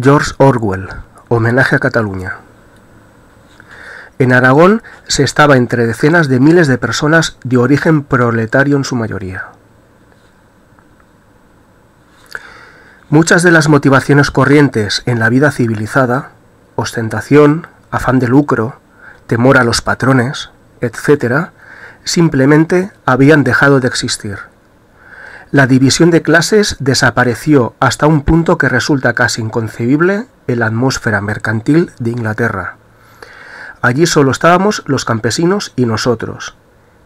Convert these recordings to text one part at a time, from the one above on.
George Orwell, homenaje a Cataluña. En Aragón se estaba entre decenas de miles de personas de origen proletario en su mayoría. Muchas de las motivaciones corrientes en la vida civilizada, ostentación, afán de lucro, temor a los patrones, etc., simplemente habían dejado de existir. La división de clases desapareció hasta un punto que resulta casi inconcebible en la atmósfera mercantil de Inglaterra. Allí solo estábamos los campesinos y nosotros,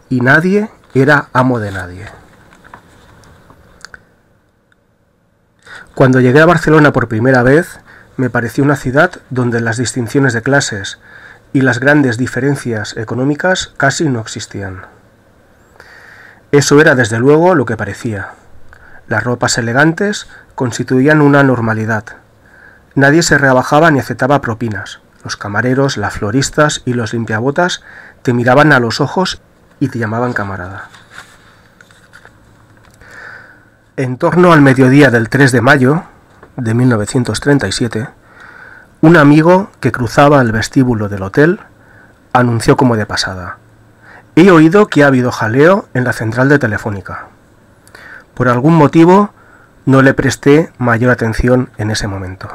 y nadie era amo de nadie. Cuando llegué a Barcelona por primera vez, me pareció una ciudad donde las distinciones de clases y las grandes diferencias económicas casi no existían. Eso era desde luego lo que parecía. Las ropas elegantes constituían una normalidad. Nadie se rebajaba ni aceptaba propinas. Los camareros, las floristas y los limpiabotas te miraban a los ojos y te llamaban camarada. En torno al mediodía del 3 de mayo de 1937, un amigo que cruzaba el vestíbulo del hotel anunció como de pasada: «He oído que ha habido jaleo en la central de Telefónica». Por algún motivo no le presté mayor atención en ese momento.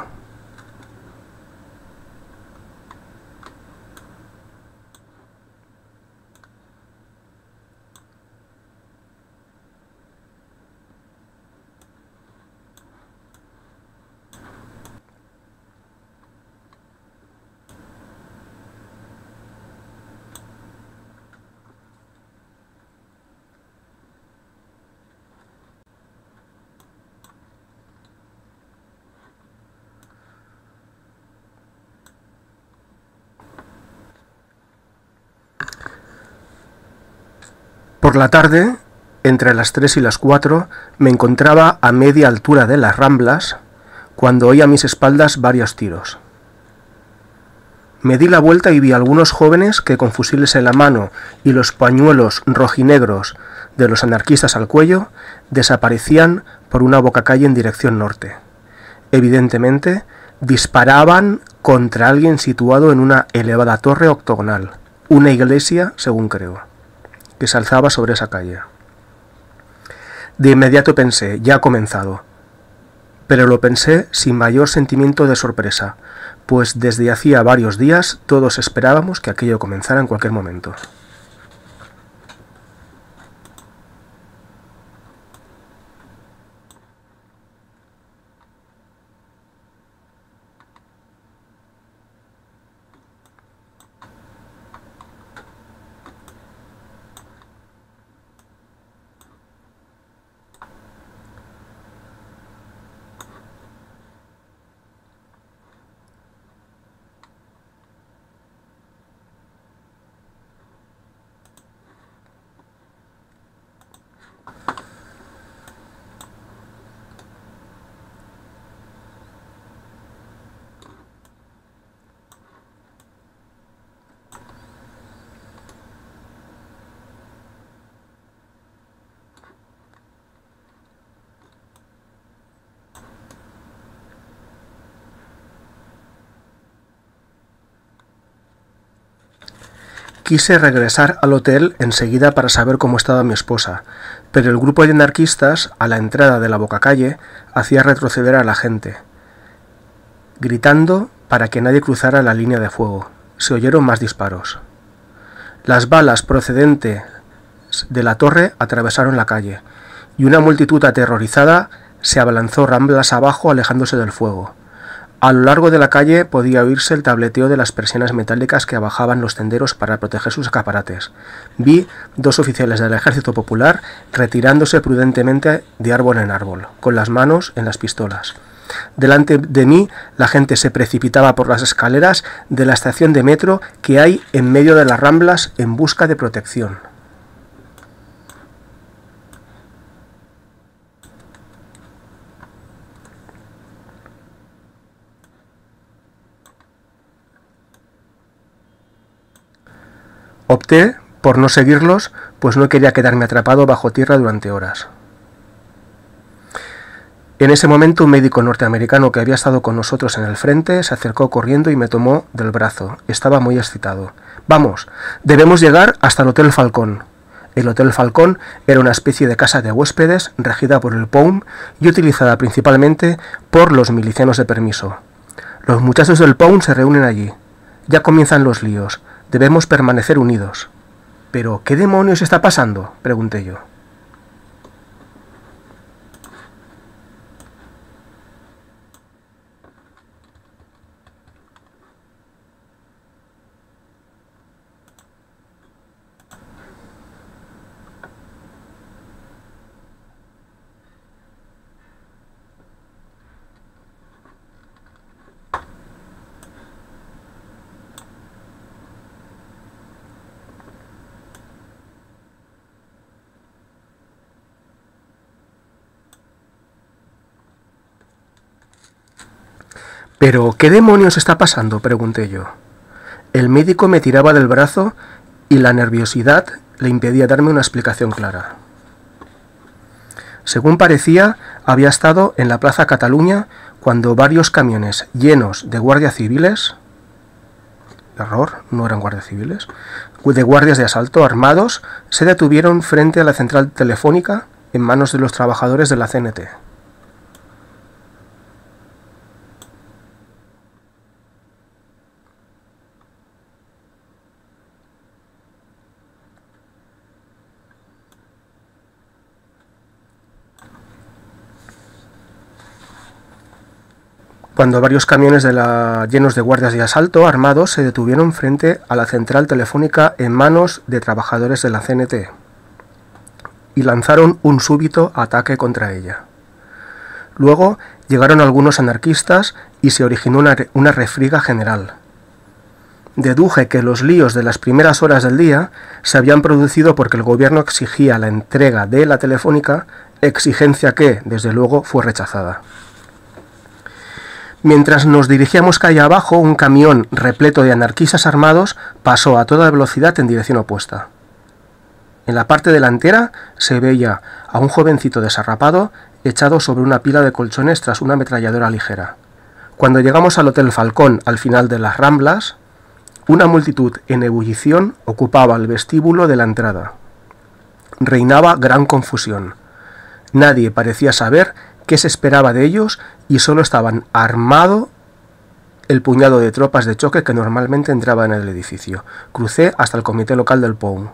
Por la tarde, entre las 3 y las 4, me encontraba a media altura de las Ramblas cuando oí a mis espaldas varios tiros. Me di la vuelta y vi a algunos jóvenes que, con fusiles en la mano y los pañuelos rojinegros de los anarquistas al cuello, desaparecían por una bocacalle en dirección norte. Evidentemente, disparaban contra alguien situado en una elevada torre octogonal, una iglesia, según creo, que se alzaba sobre esa calle. De inmediato pensé: ya ha comenzado. Pero lo pensé sin mayor sentimiento de sorpresa, pues desde hacía varios días todos esperábamos que aquello comenzara en cualquier momento. Quise regresar al hotel enseguida para saber cómo estaba mi esposa, pero el grupo de anarquistas, a la entrada de la bocacalle, hacía retroceder a la gente, gritando para que nadie cruzara la línea de fuego. Se oyeron más disparos. Las balas procedentes de la torre atravesaron la calle, y una multitud aterrorizada se abalanzó Ramblas abajo, alejándose del fuego. A lo largo de la calle podía oírse el tableteo de las persianas metálicas que bajaban los tenderos para proteger sus escaparates. Vi dos oficiales del Ejército Popular retirándose prudentemente de árbol en árbol, con las manos en las pistolas. Delante de mí, la gente se precipitaba por las escaleras de la estación de metro que hay en medio de las Ramblas en busca de protección. Opté por no seguirlos, pues no quería quedarme atrapado bajo tierra durante horas. En ese momento un médico norteamericano que había estado con nosotros en el frente se acercó corriendo y me tomó del brazo. Estaba muy excitado. «Vamos, debemos llegar hasta el Hotel Falcón». El Hotel Falcón era una especie de casa de huéspedes regida por el POUM y utilizada principalmente por los milicianos de permiso. Los muchachos del POUM se reúnen allí. Ya comienzan los líos. Debemos permanecer unidos. «¿Pero qué demonios está pasando?», pregunté yo. «¿Pero qué demonios está pasando?», pregunté yo. El médico me tiraba del brazo y la nerviosidad le impedía darme una explicación clara. Según parecía, había estado en la Plaza Cataluña cuando varios camiones llenos de guardias civiles, error, no eran guardias civiles, de guardias de asalto armados, se detuvieron frente a la central telefónica en manos de los trabajadores de la CNT. Cuando varios camiones llenos de guardias de asalto armados se detuvieron frente a la central telefónica en manos de trabajadores de la CNT y lanzaron un súbito ataque contra ella. Luego llegaron algunos anarquistas y se originó una refriega general. Deduje que los líos de las primeras horas del día se habían producido porque el gobierno exigía la entrega de la telefónica, exigencia que, desde luego, fue rechazada. Mientras nos dirigíamos calle abajo, un camión repleto de anarquistas armados pasó a toda velocidad en dirección opuesta. En la parte delantera se veía a un jovencito desarrapado echado sobre una pila de colchones tras una ametralladora ligera. Cuando llegamos al Hotel Falcón al final de las Ramblas, una multitud en ebullición ocupaba el vestíbulo de la entrada. Reinaba gran confusión. Nadie parecía saber qué se esperaba de ellos y solo estaban armado el puñado de tropas de choque que normalmente entraba en el edificio. Crucé hasta el comité local del POUM,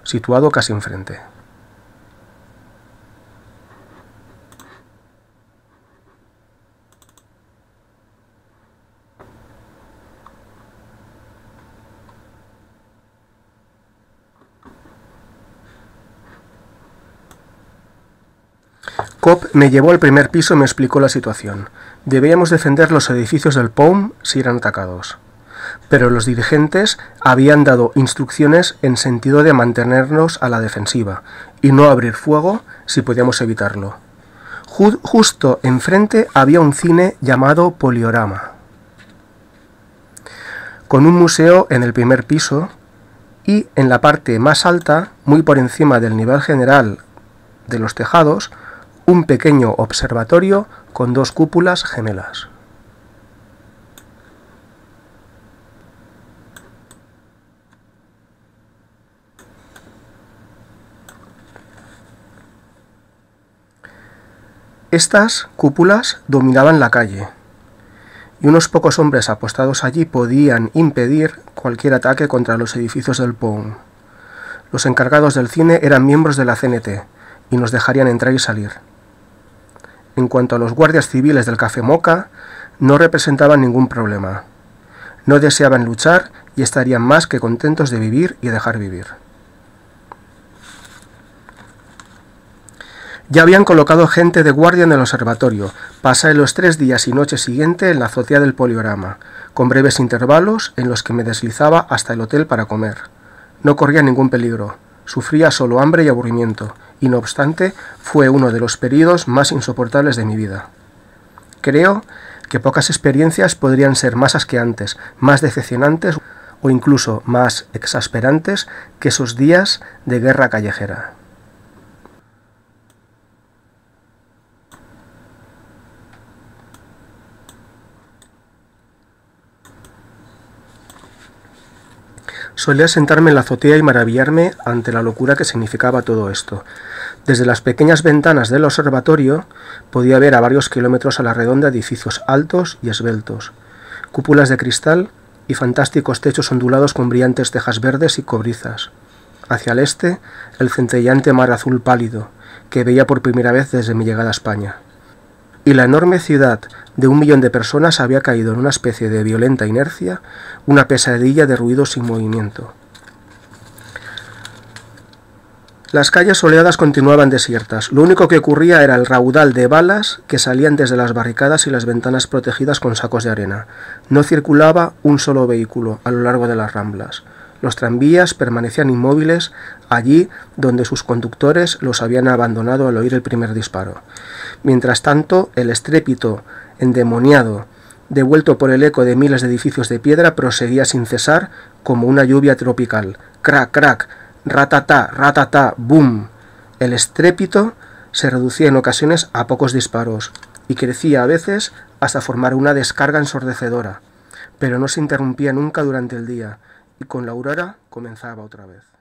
situado casi enfrente. Cobb me llevó al primer piso y me explicó la situación. Debíamos defender los edificios del POUM si eran atacados. Pero los dirigentes habían dado instrucciones en sentido de mantenernos a la defensiva y no abrir fuego si podíamos evitarlo. Justo enfrente había un cine llamado Poliorama, con un museo en el primer piso y en la parte más alta, muy por encima del nivel general de los tejados, un pequeño observatorio con dos cúpulas gemelas. Estas cúpulas dominaban la calle, y unos pocos hombres apostados allí podían impedir cualquier ataque contra los edificios del POUM. Los encargados del cine eran miembros de la CNT y nos dejarían entrar y salir. En cuanto a los guardias civiles del Café Moca, no representaban ningún problema. No deseaban luchar y estarían más que contentos de vivir y dejar vivir. Ya habían colocado gente de guardia en el observatorio. Pasé los 3 días y noches siguientes en la azotea del Poliorama, con breves intervalos en los que me deslizaba hasta el hotel para comer. No corría ningún peligro. Sufría solo hambre y aburrimiento, y no obstante, fue uno de los períodos más insoportables de mi vida. Creo que pocas experiencias podrían ser más asqueantes, más decepcionantes o incluso más exasperantes que esos días de guerra callejera. Solía sentarme en la azotea y maravillarme ante la locura que significaba todo esto. Desde las pequeñas ventanas del observatorio podía ver a varios kilómetros a la redonda edificios altos y esbeltos, cúpulas de cristal y fantásticos techos ondulados con brillantes tejas verdes y cobrizas. Hacia el este, el centelleante mar azul pálido, que veía por primera vez desde mi llegada a España. Y la enorme ciudad de 1 millón de personas había caído en una especie de violenta inercia, una pesadilla de ruido sin movimiento. Las calles soleadas continuaban desiertas. Lo único que ocurría era el raudal de balas que salían desde las barricadas y las ventanas protegidas con sacos de arena. No circulaba un solo vehículo a lo largo de las Ramblas. Los tranvías permanecían inmóviles allí donde sus conductores los habían abandonado al oír el primer disparo. Mientras tanto, el estrépito endemoniado, devuelto por el eco de miles de edificios de piedra, proseguía sin cesar como una lluvia tropical. ¡Crac, crac! ¡Ratatá, ratatá! ¡Bum! El estrépito se reducía en ocasiones a pocos disparos y crecía a veces hasta formar una descarga ensordecedora, pero no se interrumpía nunca durante el día, y con la aurora comenzaba otra vez.